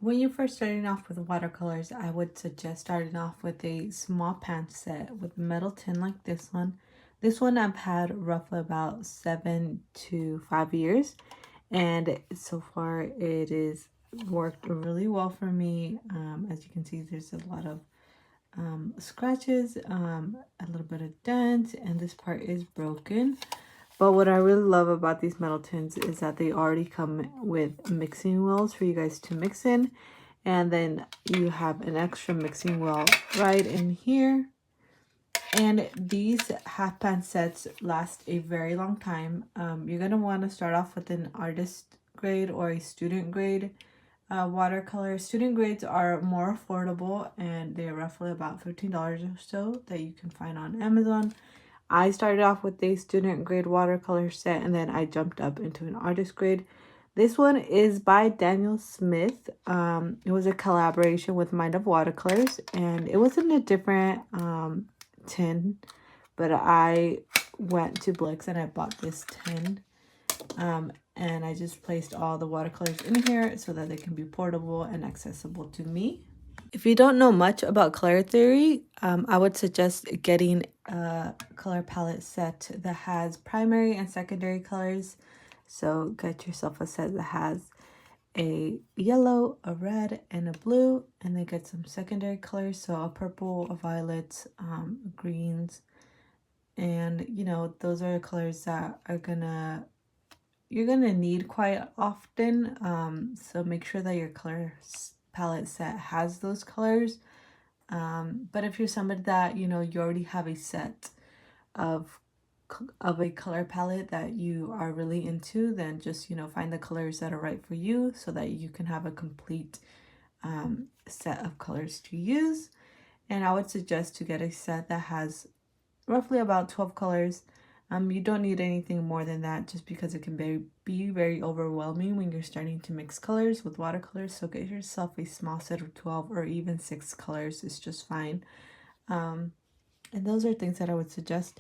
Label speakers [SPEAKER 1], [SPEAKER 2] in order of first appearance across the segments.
[SPEAKER 1] When you're first starting off with watercolors, I would suggest starting off with a small pan set with metal tin like this one. This one I've had roughly about 7 to 5 years, and so far it is worked really well for me. As you can see, there's a lot of scratches, a little bit of dent, and this part is broken. But what I really love about these metal tins is that they already come with mixing wheels for you guys to mix in. And then you have an extra mixing wheel right in here. And these half pan sets last a very long time. You're going to want to start off with an artist grade or a student grade watercolor. Student grades are more affordable and they're roughly about $15 or so that you can find on Amazon. I started off with a student grade watercolor set and then I jumped up into an artist grade. This one is by Daniel Smith. It was a collaboration with Mind of Watercolors and it was in a different tin, but I went to Blix and I bought this tin. And I just placed all the watercolors in here so that they can be portable and accessible to me. If you don't know much about color theory, I would suggest getting a color palette set that has primary and secondary colors. So get yourself a set that has a yellow, a red, and a blue, and then get some secondary colors. So a purple, a violet, greens, and you know, those are the colors that you're gonna need quite often. So make sure that your color palette set has those colors. But if you're somebody that, you know, you already have a set of a color palette that you are really into, then just, you know, find the colors that are right for you so that you can have a complete set of colors to use. And I would suggest to get a set that has roughly about 12 colors. You don't need anything more than that just because it can be very overwhelming when you're starting to mix colors with watercolors. So get yourself a small set of 12 or even 6 colors is just fine. And those are things that I would suggest.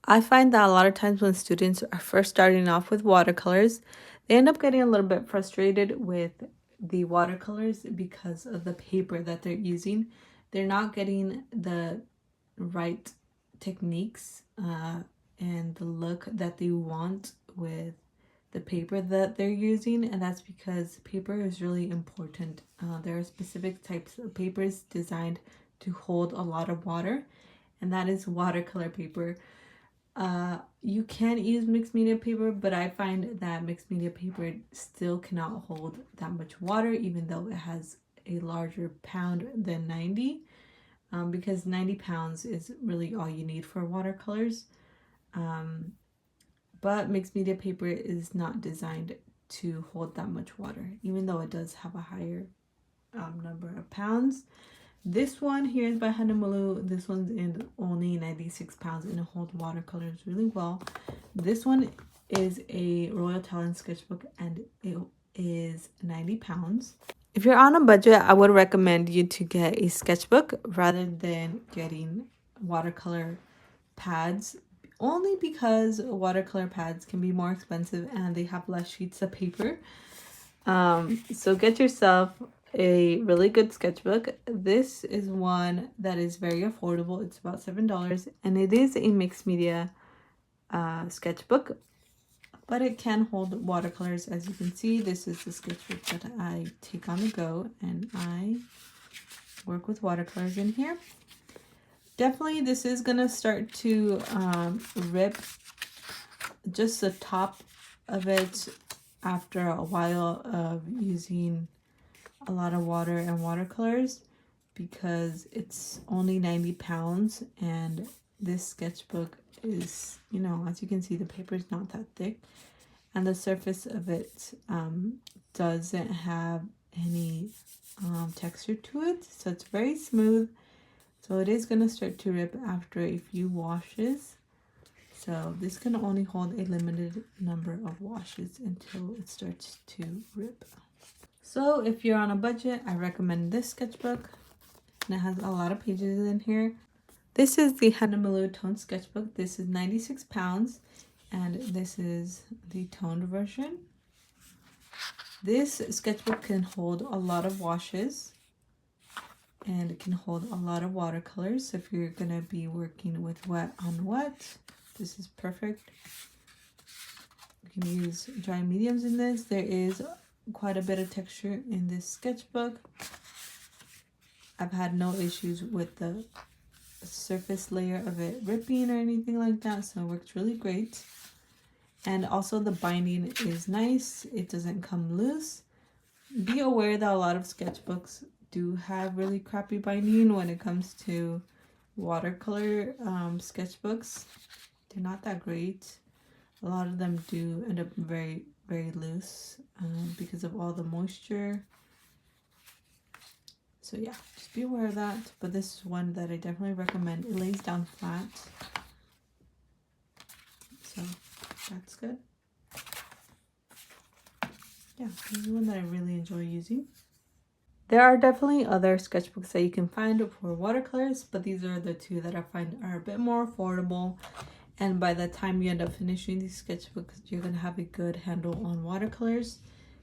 [SPEAKER 1] I find that a lot of times when students are first starting off with watercolors, they end up getting a little bit frustrated with the watercolors because of the paper that they're using. They're not getting the right techniques and the look that they want with the paper that they're using, and that's because paper is really important. There are specific types of papers designed to hold a lot of water, and that is watercolor paper. You can use mixed media paper, but I find that mixed media paper still cannot hold that much water, even though it has a larger pound than 90, because 90 pounds is really all you need for watercolors. But mixed media paper is not designed to hold that much water, even though it does have a higher number of pounds. This one here is by Honolulu. This one's in only 96 pounds and it holds watercolors really well. This one is a Royal Talent sketchbook and it is 90 pounds. If you're on a budget, I would recommend you to get a sketchbook rather than getting watercolor pads, only because watercolor pads can be more expensive and they have less sheets of paper. So get yourself a really good sketchbook. This is one that is very affordable. It's about $7 and it is a mixed media sketchbook, but it can hold watercolors. As you can see, this is the sketchbook that I take on the go and I work with watercolors in here. Definitely this is gonna start to rip just the top of it after a while of using a lot of water and watercolors, because it's only 90 pounds and this sketchbook is, you know, as you can see, the paper is not that thick and the surface of it doesn't have any texture to it, so it's very smooth. So it is going to start to rip after a few washes. So this can only hold a limited number of washes until it starts to rip. So if you're on a budget, I recommend this sketchbook. And it has a lot of pages in here. This is the Honolulu Tone Sketchbook. This is 96 pounds, and this is the toned version. This sketchbook can hold a lot of washes, and it can hold a lot of watercolors. So if you're gonna be working with wet on wet, this is perfect. You can use dry mediums in this. There is quite a bit of texture in this sketchbook. I've had no issues with the surface layer of it ripping or anything like that, so it works really great. And also the binding is nice. It doesn't come loose. Be aware that a lot of sketchbooks do have really crappy binding when it comes to watercolor sketchbooks. They're not that great. A lot of them do end up very, very loose because of all the moisture. So yeah, just be aware of that. But this is one that I definitely recommend. It lays down flat. So that's good. Yeah, this is one that I really enjoy using. There are definitely other sketchbooks that you can find for watercolors, but these are the two that I find are a bit more affordable. And by the time you end up finishing these sketchbooks, you're going to have a good handle on watercolors.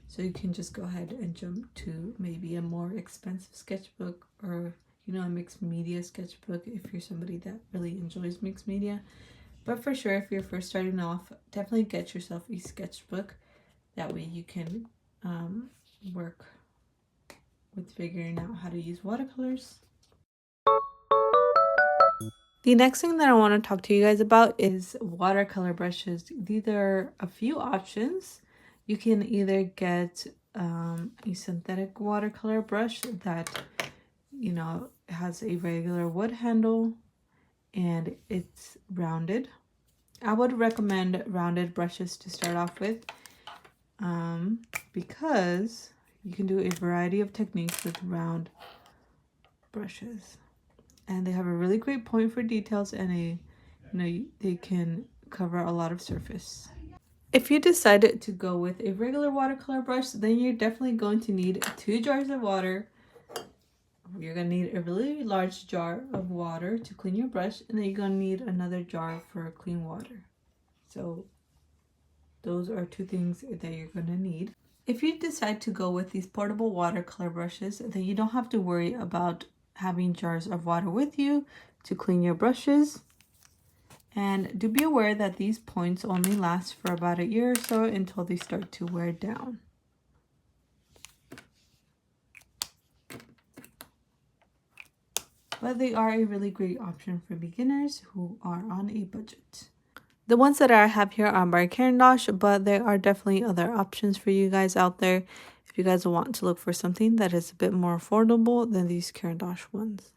[SPEAKER 1] So you can just go ahead and jump to maybe a more expensive sketchbook, or, you know, a mixed media sketchbook if you're somebody that really enjoys mixed media. But for sure, if you're first starting off, definitely get yourself a sketchbook. That way you can work with figuring out how to use watercolors. The next thing that I want to talk to you guys about is watercolor brushes. These are a few options. You can either get a synthetic watercolor brush that, you know, has a regular wood handle and it's rounded. I would recommend rounded brushes to start off with because you can do a variety of techniques with round brushes. And they have a really great point for details, and they can cover a lot of surface. If you decide to go with a regular watercolor brush, then you're definitely going to need 2 jars of water. You're going to need a really large jar of water to clean your brush, and then you're going to need another jar for clean water. So those are 2 things that you're going to need. If you decide to go with these portable watercolor brushes, then you don't have to worry about having jars of water with you to clean your brushes. And do be aware that these points only last for about a year or so until they start to wear down. But they are a really great option for beginners who are on a budget. The ones that I have here are by Caran d'Ache, but there are definitely other options for you guys out there if you guys want to look for something that is a bit more affordable than these Caran d'Ache ones.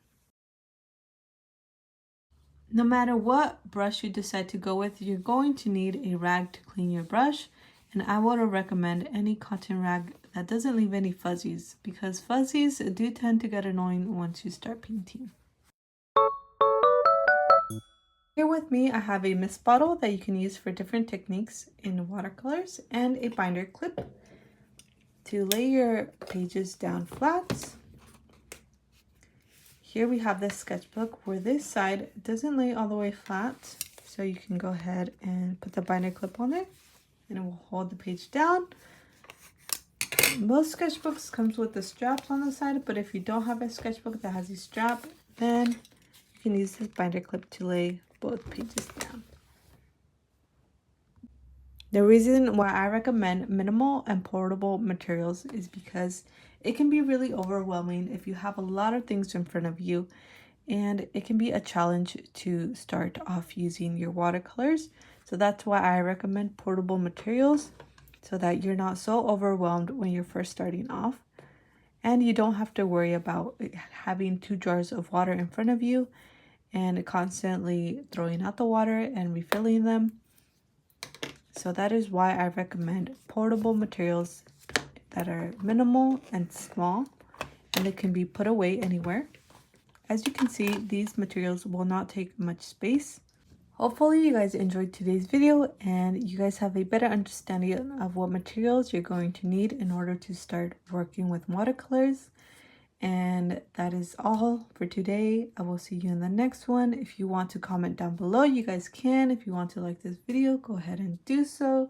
[SPEAKER 1] No matter what brush you decide to go with, you're going to need a rag to clean your brush, and I would recommend any cotton rag that doesn't leave any fuzzies, because fuzzies do tend to get annoying once you start painting. Here with me, I have a mist bottle that you can use for different techniques in watercolors, and a binder clip to lay your pages down flat. Here we have this sketchbook where this side doesn't lay all the way flat, so you can go ahead and put the binder clip on there and it will hold the page down. Most sketchbooks comes with the straps on the side, but if you don't have a sketchbook that has a strap, then you can use this binder clip to lay both pages down. The reason why I recommend minimal and portable materials is because it can be really overwhelming if you have a lot of things in front of you, and it can be a challenge to start off using your watercolors. So that's why I recommend portable materials, so that you're not so overwhelmed when you're first starting off, and you don't have to worry about having 2 jars of water in front of you and constantly throwing out the water and refilling them. So that is why I recommend portable materials that are minimal and small, and they can be put away anywhere. As you can see, these materials will not take much space. Hopefully you guys enjoyed today's video and you guys have a better understanding of what materials you're going to need in order to start working with watercolors. And that is all for today. I will see you in the next one. If you want to comment down below, you guys can. If you want to like this video, go ahead and do so.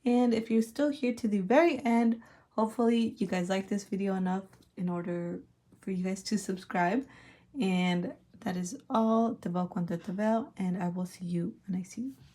[SPEAKER 1] And if you're still here to the very end, hopefully you guys like this video enough in order for you guys to subscribe. And that is all. Te veo cuando te veo, and I will see you when I see you.